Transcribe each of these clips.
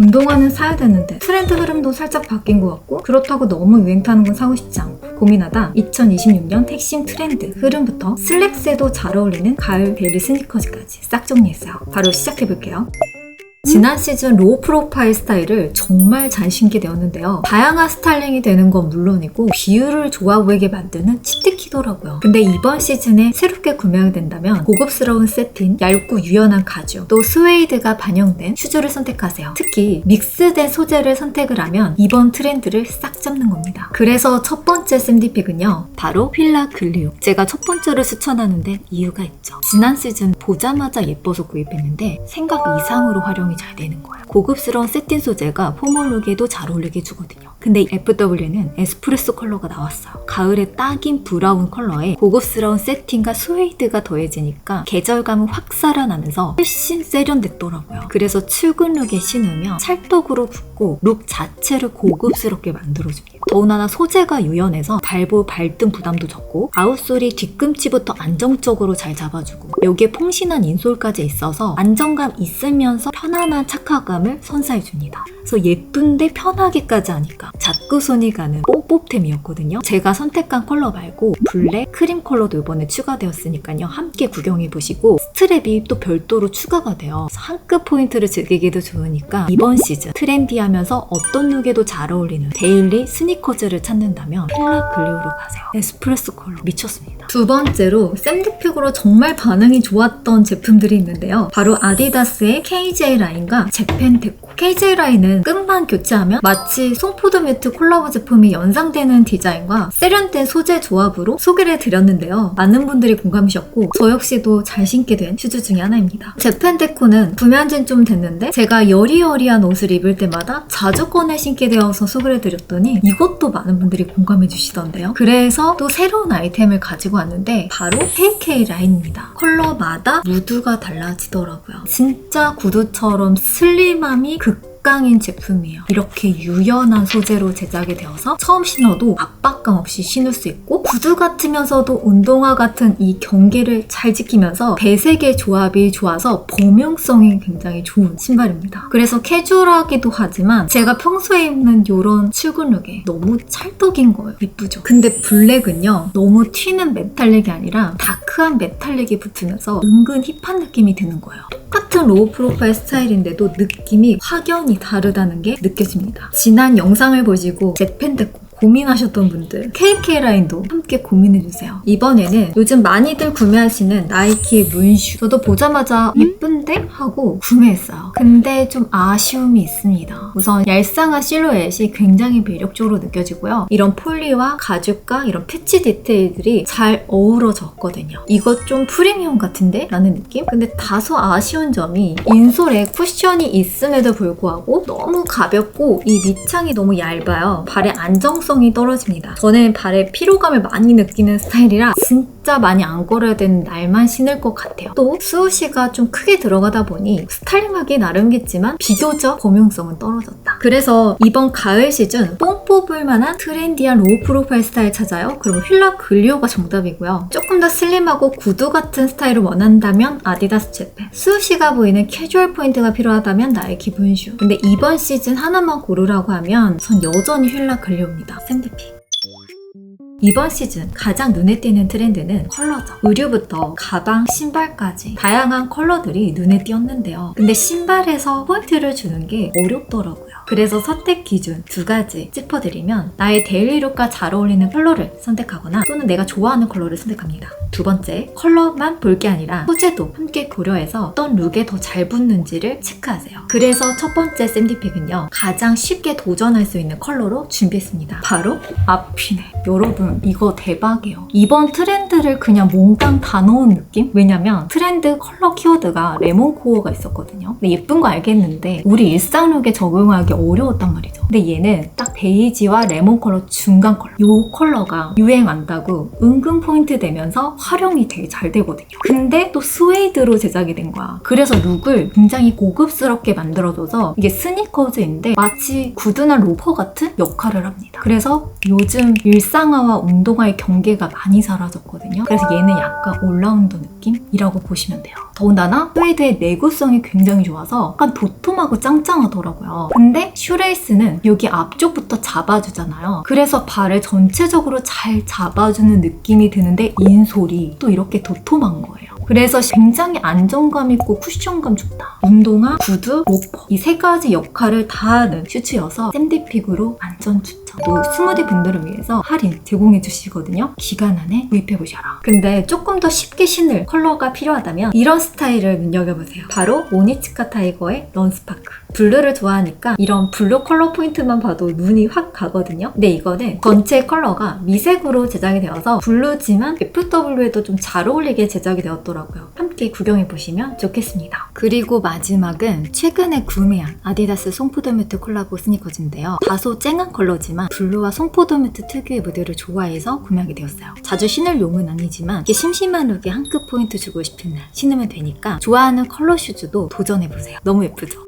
운동화는 사야 되는데 트렌드 흐름도 살짝 바뀐 것 같고 그렇다고 너무 유행 타는 건 사고 싶지 않고 고민하다 2026년 핵심 트렌드 흐름부터 슬랙스에도 잘 어울리는 가을 데일리 스니커즈까지 싹 정리했어요. 바로 시작해볼게요. 지난 시즌 로우 프로파일 스타일을 정말 잘 신게 되었는데요. 다양한 스타일링이 되는 건 물론이고 비율을 좋아 보이게 만드는 치트키더라고요. 근데 이번 시즌에 새롭게 구매하게 된다면 고급스러운 세틴, 얇고 유연한 가죽, 또 스웨이드가 반영된 슈즈를 선택하세요. 특히 믹스된 소재를 선택을 하면 이번 트렌드를 싹 잡는 겁니다. 그래서 첫 번째 샌디픽은요, 바로 필라 글리오. 제가 첫 번째로 추천하는데 이유가 있죠. 지난 시즌 보자마자 예뻐서 구입했는데 생각 이상으로 활용이 잘 되는 거예요. 고급스러운 세틴 소재가 포멀룩에도 잘 어울리게 해주거든요. 근데 FW는 에스프레소 컬러가 나왔어요. 가을에 딱인 브라운 컬러에 고급스러운 세팅과 스웨이드가 더해지니까 계절감은 확 살아나면서 훨씬 세련됐더라고요. 그래서 출근 룩에 신으면 찰떡으로 붙고 룩 자체를 고급스럽게 만들어줍니다. 더군다나 소재가 유연해서 발보 발등 부담도 적고 아웃솔이 뒤꿈치부터 안정적으로 잘 잡아주고 여기에 퐁신한 인솔까지 있어서 안정감 있으면서 편안한 착화감을 선사해줍니다. 그래서 예쁜데 편하게까지 하니까 자꾸 손이 가는 뽀뽀템이었거든요. 제가 선택한 컬러 말고 블랙, 크림 컬러도 이번에 추가되었으니까요. 함께 구경해보시고 스트랩이 또 별도로 추가가 돼요. 한끗 포인트를 즐기기도 좋으니까 이번 시즌 트렌디하면서 어떤 룩에도 잘 어울리는 데일리 스니커즈를 찾는다면 필라 글리오로 가세요. 에스프레소 컬러 미쳤습니다. 두 번째로 샌디픽으로 정말 반응이 좋았던 제품들이 있는데요. 바로 아디다스의 KJ 라인과 재팬테코. KJ 라인은 끈만 교체하면 마치 송푸드 뮤트 콜라보 제품이 연상되는 디자인과 세련된 소재 조합으로 소개를 드렸는데요. 많은 분들이 공감하셨고 저 역시도 잘 신게 된 슈즈 중에 하나입니다. 재팬테코는 구매한 지는 좀 됐는데 제가 여리여리한 옷을 입을 때마다 자주 꺼내 신게 되어서 소개를 드렸더니 이것도 많은 분들이 공감해 주시던데요. 그래서 또 새로운 아이템을 가지고 왔는데 바로 KK 라인입니다. 컬러마다 무드가 달라지더라고요. 진짜 구두처럼 슬림함이 극강인 제품이에요. 이렇게 유연한 소재로 제작이 되어서 처음 신어도 압박감 없이 신을 수 있고 구두 같으면서도 운동화 같은 이 경계를 잘 지키면서 배색의 조합이 좋아서 범용성이 굉장히 좋은 신발입니다. 그래서 캐주얼하기도 하지만 제가 평소에 입는 이런 출근 룩에 너무 찰떡인 거예요. 이쁘죠? 근데 블랙은요, 너무 튀는 메탈릭이 아니라 다크한 메탈릭이 붙으면서 은근 힙한 느낌이 드는 거예요. 똑같은 로우 프로파일 스타일인데도 느낌이 확연히 다르다는 게 느껴집니다. 지난 영상을 보시고 재팬테코 고민하셨던 분들 KK 라인도 함께 고민해주세요. 이번에는 요즘 많이들 구매하시는 나이키의 문슈. 저도 보자마자 예쁜데? 하고 구매했어요. 근데 좀 아쉬움이 있습니다. 우선 얄쌍한 실루엣이 굉장히 매력적으로 느껴지고요. 이런 폴리와 가죽과 이런 패치 디테일들이 잘 어우러졌거든요. 이거 좀 프리미엄 같은데? 라는 느낌? 근데 다소 아쉬운 점이 인솔에 쿠션이 있음에도 불구하고 너무 가볍고 이 밑창이 너무 얇아요. 발의 안정성이 떨어집니다. 저는 발에 피로감을 많이 느끼는 스타일이라 진짜 많이 안 걸어야 되는 날만 신을 것 같아요. 또 수호시가 좀 크게 들어가다 보니 스타일링하기 나름이겠지만 비교적 범용성은 떨어졌다. 그래서 이번 가을 시즌 뽕 뽑을 만한 트렌디한 로우 프로파일 스타일 찾아요? 그럼 필라 글리오가 정답이고요. 조금 더 슬림하고 구두 같은 스타일을 원한다면 아디다스 재팬, 수호시가 보이는 캐주얼 포인트가 필요하다면 나이키 문슈. 근데 이번 시즌 하나만 고르라고 하면 전 여전히 필라 글리오입니다. 샌디픽. 이번 시즌 가장 눈에 띄는 트렌드는 컬러죠. 의류부터 가방, 신발까지 다양한 컬러들이 눈에 띄었는데요. 근데 신발에서 포인트를 주는 게 어렵더라고요. 그래서 선택 기준 두 가지 짚어드리면 나의 데일리룩과 잘 어울리는 컬러를 선택하거나 또는 내가 좋아하는 컬러를 선택합니다. 두 번째, 컬러만 볼 게 아니라 소재도 함께 고려해서 어떤 룩에 더 잘 붙는지를 체크하세요. 그래서 첫 번째 샌디픽은요, 가장 쉽게 도전할 수 있는 컬러로 준비했습니다. 바로 아피네. 여러분 이거 대박이에요. 이번 트렌드를 그냥 몽땅 다 넣은 느낌? 왜냐면 트렌드 컬러 키워드가 레몬 코어가 있었거든요. 근데 예쁜 거 알겠는데 우리 일상룩에 적용하기 어려웠단 말이죠. 근데 얘는 딱 베이지와 레몬 컬러 중간 컬러, 이 컬러가 유행한다고 은근 포인트 되면서 활용이 되게 잘 되거든요. 근데 또 스웨이드로 제작이 된 거야. 그래서 룩을 굉장히 고급스럽게 만들어줘서 이게 스니커즈인데 마치 구두나 로퍼 같은 역할을 합니다. 그래서 요즘 일상화와 컬러와 운동화의 경계가 많이 사라졌거든요. 그래서 얘는 약간 올라운더 느낌이라고 보시면 돼요. 더군다나 스웨이드의 내구성이 굉장히 좋아서 약간 도톰하고 짱짱하더라고요. 근데 슈레이스는 여기 앞쪽부터 잡아주잖아요. 그래서 발을 전체적으로 잘 잡아주는 느낌이 드는데 인솔이 또 이렇게 도톰한 거예요. 그래서 굉장히 안정감 있고 쿠션감 좋다. 운동화, 구두, 로퍼 이 세 가지 역할을 다 하는 슈즈여서 샌디픽으로 완전 추천. 또 스무디 분들을 위해서 할인 제공해 주시거든요. 기간 안에 구입해보셔라. 근데 조금 더 쉽게 신을 컬러가 필요하다면 이런 스타일을 눈여겨보세요. 바로 오니츠카 타이거의 런스파크. 블루를 좋아하니까 이런 블루 컬러 포인트만 봐도 눈이 확 가거든요. 근데 이거는 전체 컬러가 미색으로 제작이 되어서 블루지만 FW에도 좀 잘 어울리게 제작이 되었더라고요. 함께 구경해보시면 좋겠습니다. 그리고 마지막은 최근에 구매한 아디다스 송포도뮤트 콜라보 스니커즈인데요. 다소 쨍한 컬러지만 블루와 송포도뮤트 특유의 무드를 좋아해서 구매하게 되었어요. 자주 신을 용은 아니지만 이게 심심한 룩에 한 끗 포인트 주고 싶은 날 신으면 되니까 좋아하는 컬러 슈즈도 도전해보세요. 너무 예쁘죠?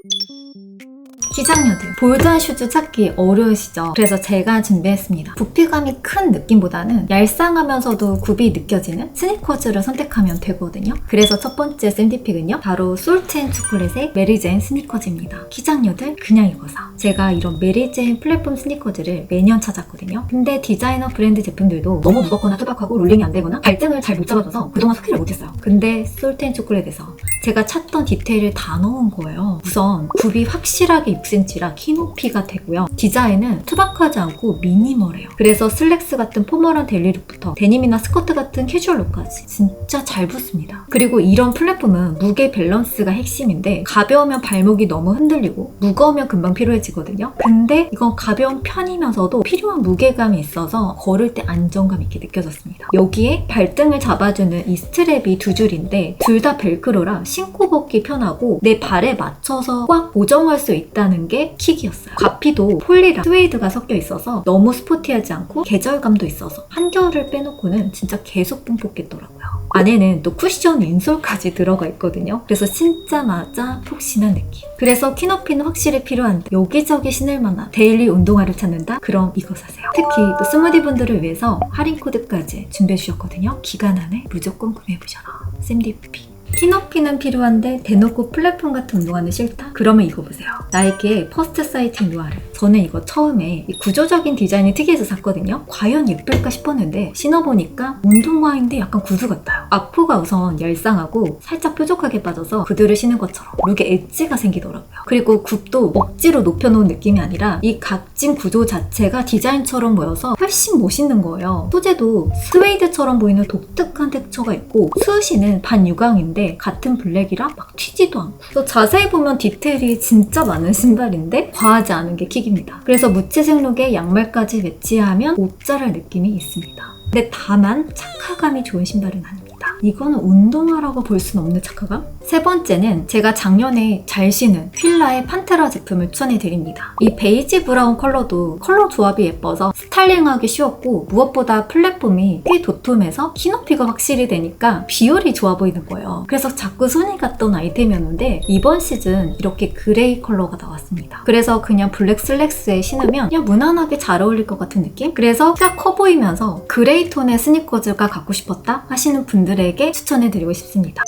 시장녀들 볼드한 슈즈 찾기 어려우시죠? 그래서 제가 준비했습니다. 부피감이 큰 느낌보다는 얄쌍하면서도 굽이 느껴지는 스니커즈를 선택하면 되거든요. 그래서 첫 번째 샌디픽은요 바로 솔트앤초콜릿의 메리제인 스니커즈입니다. 시장녀들 그냥 이거 사. 제가 이런 메리제인 플랫폼 스니커즈를 매년 찾았거든요. 근데 디자이너 브랜드 제품들도 너무 무겁거나 투박하고 롤링이 안 되거나 발등을 잘 못 잡아줘서 그동안 소개를 못했어요. 근데 솔트앤초콜릿에서 제가 찾던 디테일을 다 넣은 거예요. 우선 굽이 확실하게 6cm라 키 높이가 되고요. 디자인은 투박하지 않고 미니멀해요. 그래서 슬랙스 같은 포멀한 데일리룩부터 데님이나 스커트 같은 캐주얼룩까지 진짜 잘 붙습니다. 그리고 이런 플랫폼은 무게 밸런스가 핵심인데 가벼우면 발목이 너무 흔들리고 무거우면 금방 피로해지거든요. 근데 이건 가벼운 편이면서도 필요한 무게감이 있어서 걸을 때 안정감 있게 느껴졌습니다. 여기에 발등을 잡아주는 이 스트랩이 두 줄인데 둘 다 벨크로라 신고 벗기 편하고 내 발에 맞춰서 꽉 고정할 수 있다는 게 킥이었어요. 과피도 폴리랑 스웨이드가 섞여 있어서 너무 스포티하지 않고 계절감도 있어서 한겨울을 빼놓고는 진짜 계속 뿜뽑겠더라고요. 안에는 또 쿠션 인솔까지 들어가 있거든요. 그래서 신자마자 푹신한 느낌. 그래서 키높이는 확실히 필요한데 여기저기 신을 만한 데일리 운동화를 찾는다? 그럼 이거 사세요. 특히 또 스무디 분들을 위해서 할인 코드까지 준비해 주셨거든요. 기간 안에 무조건 구매해보셔라. 샌디픽. 키높이는 필요한데 대놓고 플랫폼 같은 운동화는 싫다? 그러면 이거 보세요. 나이키의 퍼스트 사이팅 누아르. 저는 이거 처음에 이 구조적인 디자인이 특이해서 샀거든요. 과연 예쁠까 싶었는데 신어보니까 운동화인데 약간 구두 같아요. 앞포가 우선 얄쌍하고 살짝 뾰족하게 빠져서 구두를 신은 것처럼 룩에 엣지가 생기더라고요. 그리고 굽도 억지로 높여놓은 느낌이 아니라 이 각진 구조 자체가 디자인처럼 보여서 훨씬 멋있는 거예요. 소재도 스웨이드처럼 보이는 독특한 텍스처가 있고 수시는 반유광인데 같은 블랙이라 막 튀지도 않고 또 자세히 보면 디테일이 진짜 많은 신발인데 과하지 않은 게 킥입니다. 그래서 무채색 룩에 양말까지 매치하면 옷자랄 느낌이 있습니다. 근데 다만 착화감이 좋은 신발은 아닙니다. 이거는 운동화라고 볼 수는 없는 착화감? 세 번째는 제가 작년에 잘 신은 휠라의 판테라 제품을 추천해드립니다. 이 베이지 브라운 컬러도 컬러 조합이 예뻐서 스타일링하기 쉬웠고 무엇보다 플랫폼이 꽤 도톰해서 키높이가 확실히 되니까 비율이 좋아 보이는 거예요. 그래서 자꾸 손이 갔던 아이템이었는데 이번 시즌 이렇게 그레이 컬러가 나왔습니다. 그래서 그냥 블랙 슬랙스에 신으면 그냥 무난하게 잘 어울릴 것 같은 느낌? 그래서 키가 커 보이면서 그레이 톤의 스니커즈가 갖고 싶었다 하시는 분들에게 추천해드리고 싶습니다.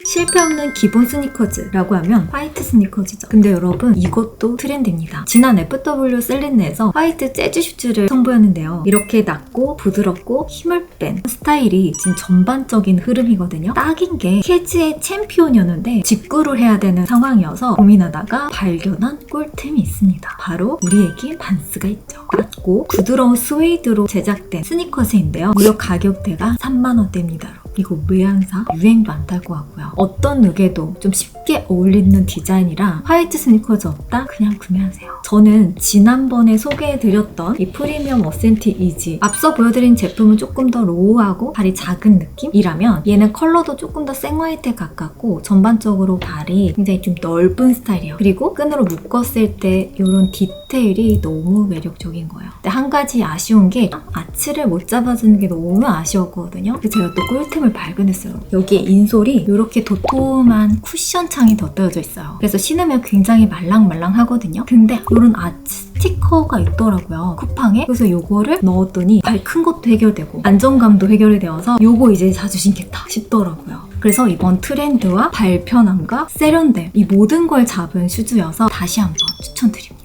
실패 없는 기본 스니커즈라고 하면 화이트 스니커즈죠. 근데 여러분 이것도 트렌드입니다. 지난 FW 셀린네에서 화이트 재즈 슈즈를 선보였는데요. 이렇게 낮고 부드럽고 힘을 뺀 스타일이 지금 전반적인 흐름이거든요. 딱인 게 캐즈의 챔피언이었는데 직구를 해야 되는 상황이어서 고민하다가 발견한 꿀템이 있습니다. 바로 우리에게 반스가 있죠. 낮고 부드러운 스웨이드로 제작된 스니커즈인데요. 무려 가격대가 30,000원대입니다. 이거 왜 안 사? 유행도 안 탈 것 같고요. 어떤 룩에도 좀 쉽게 어울리는 디자인이라 화이트 스니커즈 없다? 그냥 구매하세요. 저는 지난번에 소개해드렸던 이 프리미엄 어센틱 이지 앞서 보여드린 제품은 조금 더 로우하고 발이 작은 느낌이라면 얘는 컬러도 조금 더 생화이트에 가깝고 전반적으로 발이 굉장히 좀 넓은 스타일이에요. 그리고 끈으로 묶었을 때 이런 디테일이 너무 매력적인 거예요. 근데 한 가지 아쉬운 게 아치를 못 잡아주는 게 너무 아쉬웠거든요. 그래서 제가 또 꿀템을 발견했어요. 여기에 인솔이 이렇게 도톰한 쿠션 창이 덧대어져 있어요. 그래서 신으면 굉장히 말랑말랑하거든요. 근데 이런 아치 스티커가 있더라고요, 쿠팡에. 그래서 요거를 넣었더니 발 큰 것도 해결되고 안정감도 해결이 되어서 요거 이제 자주 신겠다 싶더라고요. 그래서 이번 트렌드와 발 편함과 세련됨, 이 모든 걸 잡은 슈즈여서 다시 한번 추천드립니다.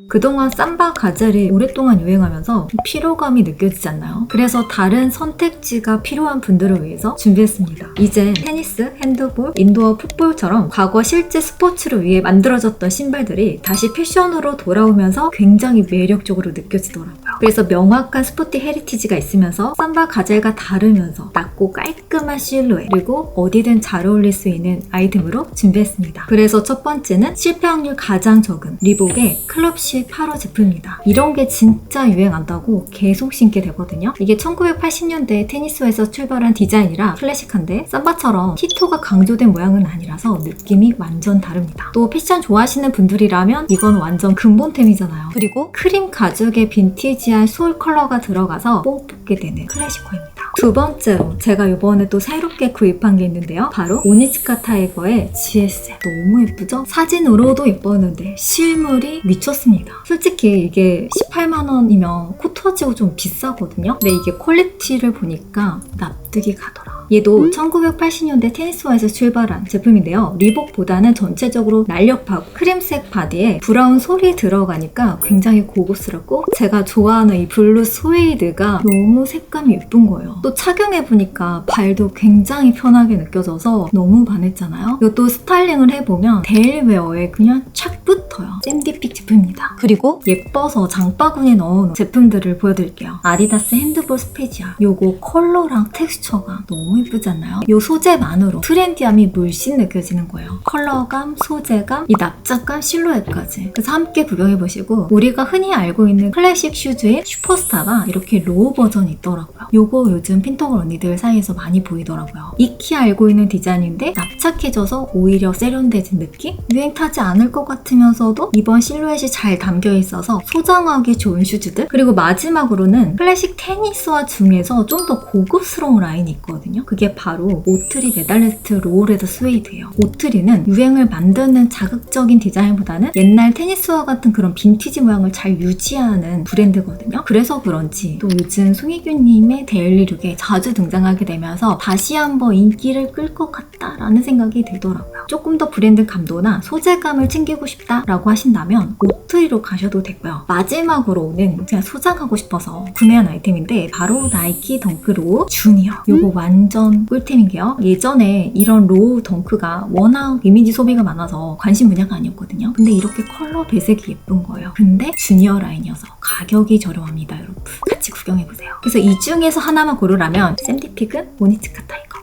그동안 삼바 가젤이 오랫동안 유행하면서 피로감이 느껴지지 않나요? 그래서 다른 선택지가 필요한 분들을 위해서 준비했습니다. 이제 테니스, 핸드볼, 인도어 풋볼처럼 과거 실제 스포츠를 위해 만들어졌던 신발들이 다시 패션으로 돌아오면서 굉장히 매력적으로 느껴지더라고요. 그래서 명확한 스포티 헤리티지가 있으면서 삼바 가젤과 다르면서 낮고 깔끔한 실루엣, 그리고 어디든 잘 어울릴 수 있는 아이템으로 준비했습니다. 그래서 첫 번째는 실패 확률 가장 적은 리복의 클럽시 8호 제품입니다. 이런 게 진짜 유행한다고 계속 신게 되거든요. 이게 1980년대 테니스에서 출발한 디자인이라 클래식한데 삼바처럼 티토가 강조된 모양은 아니라서 느낌이 완전 다릅니다. 또 패션 좋아하시는 분들이라면 이건 완전 근본템이잖아요. 그리고 크림 가죽의 빈티지한 소울 컬러가 들어가서 뽕 뽑게 되는 클래식화입니다. 두 번째로 제가 이번에 또 새롭게 구입한 게 있는데요. 바로 오니츠카 타이거의 GS. 너무 예쁘죠? 사진으로도 예뻤는데 실물이 미쳤습니다. 솔직히 이게 18만 원이면 코 터지고 좀 비싸거든요. 근데 이게 퀄리티를 보니까 납득이 가더라. 얘도 1980년대 테니스화에서 출발한 제품인데요. 리복보다는 전체적으로 날렵하고 크림색 바디에 브라운 솔이 들어가니까 굉장히 고급스럽고 제가 좋아하는 이 블루 스웨이드가 너무 색감이 예쁜 거예요. 또 착용해보니까 발도 굉장히 편하게 느껴져서 너무 반했잖아요. 이것도 스타일링을 해보면 데일웨어에 그냥 착 붙어요. 샌디픽 제품입니다. 그리고 예뻐서 장바구니에 넣은 제품들을 보여드릴게요. 아디다스 핸드볼 스페지아. 요거 컬러랑 텍스처가 너무 예쁘지 않나요? 이 소재만으로 트렌디함이 물씬 느껴지는 거예요. 컬러감, 소재감, 이 납작한 실루엣까지. 그래서 함께 구경해보시고 우리가 흔히 알고 있는 클래식 슈즈의 슈퍼스타가 이렇게 로우 버전이 있더라고요. 요거 요즘 핀터걸 언니들 사이에서 많이 보이더라고요. 익히 알고 있는 디자인인데 납작해져서 오히려 세련돼진 느낌? 유행 타지 않을 것 같으면서도 이번 실루엣이 잘 담겨있어서 소장하기 좋은 슈즈들. 그리고 마지막으로는 클래식 테니스화 중에서 좀 더 고급스러운 라인이 있거든요. 그게 바로 오트리 메달리스트 로우레더 스웨이드예요. 오트리는 유행을 만드는 자극적인 디자인보다는 옛날 테니스화 같은 그런 빈티지 모양을 잘 유지하는 브랜드거든요. 그래서 그런지 또 요즘 송혜교님의 데일리룩에 자주 등장하게 되면서 다시 한번 인기를 끌 것 같다라는 생각이 들더라고요. 조금 더 브랜드 감도나 소재감을 챙기고 싶다라고 하신다면 오트리로 가셔도 되고요. 마지막으로는 제가 소장하고 싶어서 구매한 아이템인데 바로 나이키 덩크 로우 주니어. 요거 완전 꿀템인 게요. 예전에 이런 로우 덩크가 워낙 이미지 소비가 많아서 관심 분야가 아니었거든요. 근데 이렇게 컬러 배색이 예쁜 거예요. 근데 주니어 라인이어서 가격이 저렴합니다, 여러분. 같이 구경해보세요. 그래서 이 중에서 하나만 고르라면 샌디픽은 오니츠카 타이거.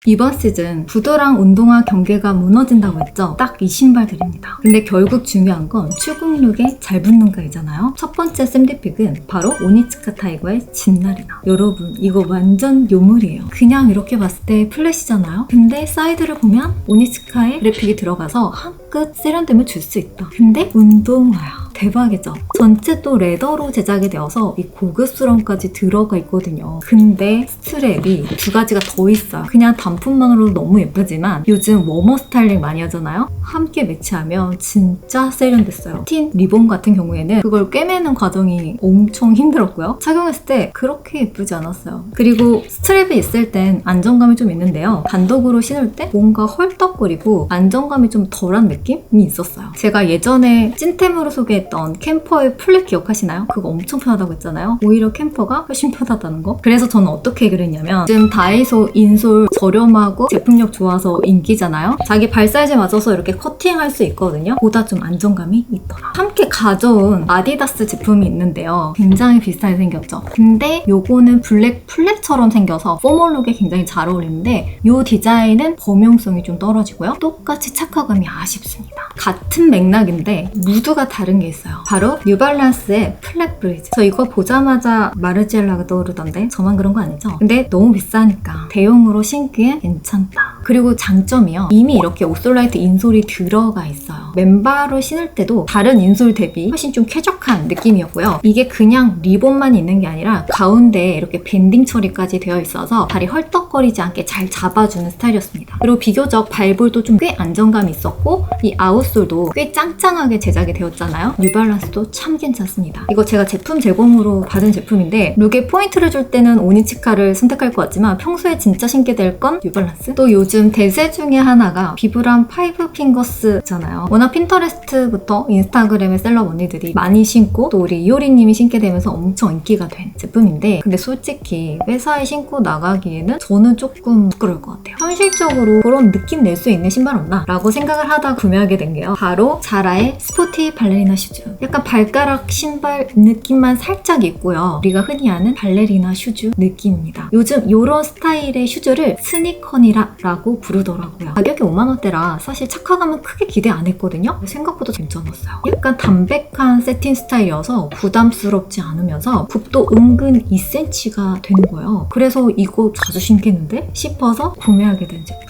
이번 시즌 구두랑 운동화 경계가 무너진다고 했죠? 딱 이 신발들입니다. 근데 결국 중요한 건 출국룩에 잘 붙는가이잖아요. 첫 번째 샌디픽은 바로 오니츠카 타이거의 진나리나. 여러분 이거 완전 요물이에요. 그냥 이렇게 봤을 때 플랫이잖아요. 근데 사이드를 보면 오니츠카의 그래픽이 들어가서 한 끗 세련됨을 줄 수 있다. 근데 운동화야. 대박이죠? 전체 또 레더로 제작이 되어서 이 고급스러움까지 들어가 있거든요. 근데 스트랩이 두 가지가 더 있어요. 그냥 단품만으로도 너무 예쁘지만 요즘 워머 스타일링 많이 하잖아요? 함께 매치하면 진짜 세련됐어요. 틴 리본 같은 경우에는 그걸 꿰매는 과정이 엄청 힘들었고요. 착용했을 때 그렇게 예쁘지 않았어요. 그리고 스트랩이 있을 땐 안정감이 좀 있는데요. 단독으로 신을 때 뭔가 헐떡거리고 안정감이 좀 덜한 느낌이 있었어요. 제가 예전에 찐템으로 소개했던 캠퍼의 플랫 기억하시나요? 그거 엄청 편하다고 했잖아요. 오히려 캠퍼가 훨씬 편하다는 거. 그래서 저는 어떻게 그랬냐면 지금 다이소 인솔 저렴하고 제품력 좋아서 인기잖아요. 자기 발 사이즈에 맞춰서 이렇게 커팅할 수 있거든요. 보다 좀 안정감이 있더라. 함께 가져온 아디다스 제품이 있는데요. 굉장히 비슷하게 생겼죠. 근데 요거는 블랙 플랫처럼 생겨서 포멀룩에 굉장히 잘 어울리는데 요 디자인은 범용성이 좀 떨어지고요. 똑같이 착화감이 아쉽습니다. 같은 맥락인데 무드가 다른 게 있어요. 바로 뉴발란스의 플랫 브리즈. 저 이거 보자마자 마르지엘라가 떠오르던데 저만 그런 거 아니죠? 근데 너무 비싸니까 대용으로 신기엔 괜찮다. 그리고 장점이요. 이미 이렇게 옵솔라이트 인솔이 들어가 있어요. 맨발로 신을 때도 다른 인솔 대비 훨씬 좀 쾌적한 느낌이었고요. 이게 그냥 리본만 있는 게 아니라 가운데에 이렇게 밴딩 처리까지 되어 있어서 발이 헐떡거리지 않게 잘 잡아주는 스타일이었습니다. 그리고 비교적 발볼도 좀 꽤 안정감이 있었고 이 아웃솔도 꽤 짱짱하게 제작이 되었잖아요. 뉴발란스도 참 괜찮습니다. 이거 제가 제품 제공으로 받은 제품인데 룩에 포인트를 줄 때는 오니치카를 선택할 것 같지만 평소에 진짜 신게 될 건 뉴발란스. 또 요즘 대세 중에 하나가 비브람 5 핑거스잖아요. 워낙 핀터레스트부터 인스타그램의 셀럽 언니들이 많이 신고 또 우리 이효리님이 신게 되면서 엄청 인기가 된 제품인데 근데 솔직히 회사에 신고 나가기에는 저는 조금 부끄러울 것 같아요. 현실적으로 그런 느낌 낼 수 있는 신발 없나? 라고 생각을 하다 구매하게 된 게요. 바로 자라의 스포티 발레리나 슈즈. 약간 발가락 신발 느낌만 살짝 있고요. 우리가 흔히 아는 발레리나 슈즈 느낌입니다. 요즘 이런 스타일의 슈즈를 스니커니라고 부르더라고요. 가격이 5만원대라 사실 착화감은 크게 기대 안 했거든요. 생각보다 괜찮았어요. 약간 담백한 세팅 스타일이어서 부담스럽지 않으면서 굽도 은근 2cm가 되는 거예요. 그래서 이거 자주 신겠는데? 싶어서 구매하게 된 제품.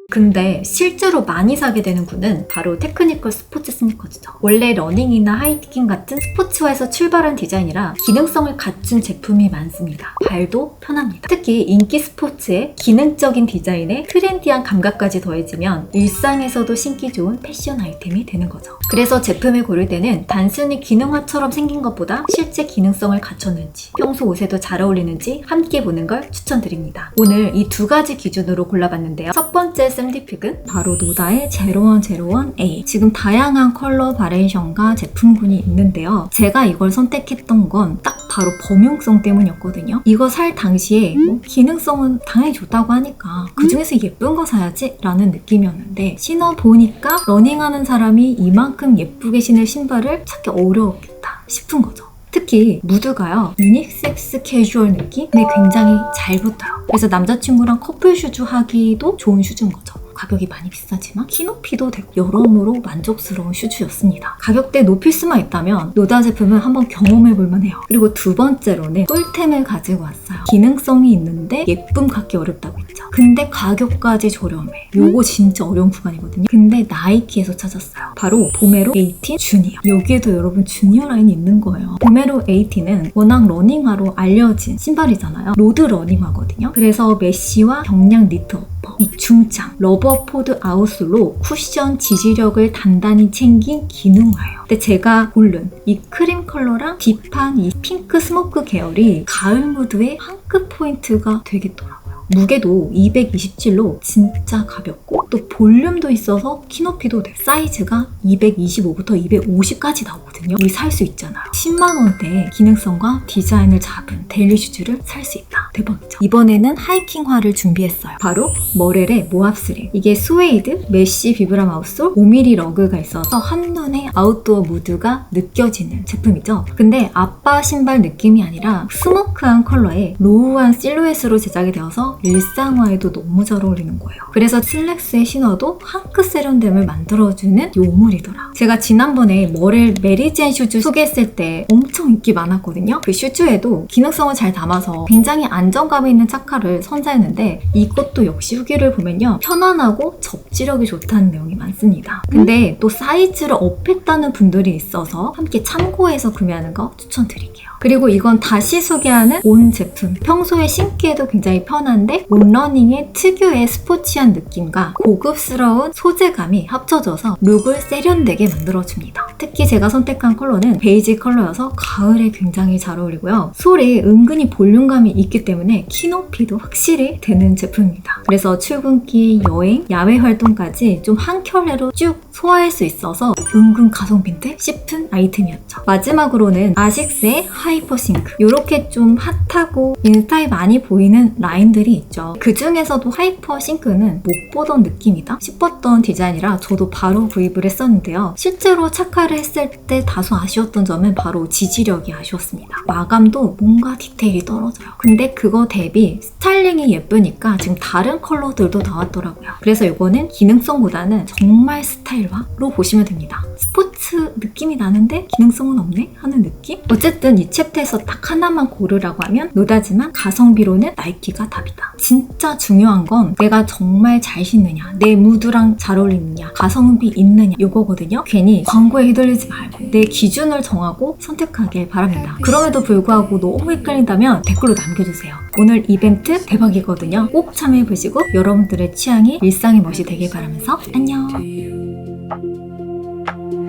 근데 실제로 많이 사게 되는 군은 바로 테크니컬 스포츠 스니커즈죠. 원래 러닝이나 하이킹 같은 스포츠화에서 출발한 디자인이라 기능성을 갖춘 제품이 많습니다. 발도 편합니다. 특히 인기 스포츠의 기능적인 디자인에 트렌디한 감각까지 더해지면 일상에서도 신기 좋은 패션 아이템이 되는 거죠. 그래서 제품을 고를 때는 단순히 기능화처럼 생긴 것보다 실제 기능성을 갖췄는지 평소 옷에도 잘 어울리는지 함께 보는 걸 추천드립니다. 오늘 이 두 가지 기준으로 골라봤는데요. 첫 번째 샘디픽은 바로 노다의 0101A. 지금 다양한 컬러 바리에이션과 제품군이 있는데요. 제가 이걸 선택했던 건 딱 바로 범용성 때문이었거든요. 이거 살 당시에 기능성은 당연히 좋다고 하니까 그중에서 예쁜 거 사야지 라는 느낌이었는데 신어보니까 러닝하는 사람이 이만큼 예쁘게 신을 신발을 찾기 어려웠겠다 싶은 거죠. 특히 무드가요. 유니섹스 캐주얼 느낌에 굉장히 잘 붙어요. 그래서 남자친구랑 커플 슈즈 하기도 좋은 슈즈인 거죠. 가격이 많이 비싸지만 키높이도 되고 여러모로 만족스러운 슈즈였습니다. 가격대 높일 수만 있다면 노다 제품은 한번 경험해볼 만해요. 그리고 두 번째로는 꿀템을 가지고 왔어요. 기능성이 있는데 예쁨 갖기 어렵다고 했죠. 근데 가격까지 저렴해. 요거 진짜 어려운 구간이거든요. 근데 나이키에서 찾았어요. 바로 보메로 18 주니어. 여기에도 여러분 주니어 라인이 있는 거예요. 보메로 18은 워낙 러닝화로 알려진 신발이잖아요. 로드 러닝화거든요. 그래서 메쉬와 경량 니트 어퍼, 이 중창, 러버 포드 아웃솔로 쿠션 지지력을 단단히 챙긴 기능화예요. 근데 제가 고른 이 크림 컬러랑 딥한 이 핑크 스모크 계열이 가을 무드의 한 끗 포인트가 되겠더라고요. 무게도 227로 진짜 가볍고 또 볼륨도 있어서 키높이도 돼. 사이즈가 225부터 250까지 나오거든요. 우리 살 수 있잖아요. 10만원대의 기능성과 디자인을 잡은 데일리 슈즈를 살 수 있다. 대박이죠. 이번에는 하이킹화를 준비했어요. 바로 머렐의 모압3. 이게 스웨이드, 메쉬 비브람 아웃솔, 5mm 러그가 있어서 한눈에 아웃도어 무드가 느껴지는 제품이죠. 근데 아빠 신발 느낌이 아니라 스모크한 컬러에 로우한 실루엣으로 제작이 되어서 일상화에도 너무 잘 어울리는 거예요. 그래서 슬랙스에 신어도 한 끗 세련됨을 만들어주는 요물이더라. 제가 지난번에 머렐 메리지앤 슈즈 소개했을 때 엄청 인기 많았거든요. 그 슈즈에도 기능성을 잘 담아서 굉장히 안정감 있는 착화를 선사했는데 이것도 역시 후기를 보면요. 편안하고 접지력이 좋다는 내용이 많습니다. 근데 또 사이즈를 업했다는 분들이 있어서 함께 참고해서 구매하는 거 추천드릴게요. 그리고 이건 다시 소개하는 온 제품. 평소에 신기에도 굉장히 편한데 온러닝의 특유의 스포티한 느낌과 고급스러운 소재감이 합쳐져서 룩을 세련되게 만들어줍니다. 특히 제가 선택한 컬러는 베이지 컬러여서 가을에 굉장히 잘 어울리고요. 솔이 은근히 볼륨감이 있기 때문에 키높이도 확실히 되는 제품입니다. 그래서 출근길, 여행, 야외 활동까지 좀 한 켤레로 쭉 소화할 수 있어서 은근 가성비인데 싶은 아이템이었죠. 마지막으로는 아식스의 하이퍼싱크. 이렇게 좀 핫하고 인스타에 많이 보이는 라인들이 있죠. 그 중에서도 하이퍼싱크는 못 보던 느낌이다 싶었던 디자인이라 저도 바로 구입을 했었는데요. 실제로 착화를 했을 때 다소 아쉬웠던 점은 바로 지지력이 아쉬웠습니다. 마감도 뭔가 디테일이 떨어져요. 근데 그거 대비 스타일링이 예쁘니까 지금 다른 컬러들도 나왔더라고요. 그래서 이거는 기능성보다는 정말 스타일화로 보시면 됩니다. 스포츠 스포츠 느낌이 나는데 기능성은 없네? 하는 느낌? 어쨌든 이 챕터에서 딱 하나만 고르라고 하면 노다지만 가성비로는 나이키가 답이다. 진짜 중요한 건 내가 정말 잘 신느냐, 내 무드랑 잘 어울리느냐, 가성비 있느냐 이거거든요. 괜히 광고에 휘둘리지 말고 내 기준을 정하고 선택하길 바랍니다. 그럼에도 불구하고 너무 헷갈린다면 댓글로 남겨주세요. 오늘 이벤트 대박이거든요. 꼭 참여해보시고 여러분들의 취향이 일상의 멋이 되길 바라면서 안녕.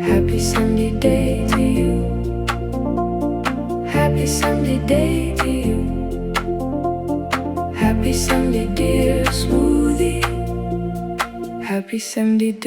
Happy Sunday day to you. Happy Sunday day to you. Happy Sunday dear smoothie. Happy Sunday day.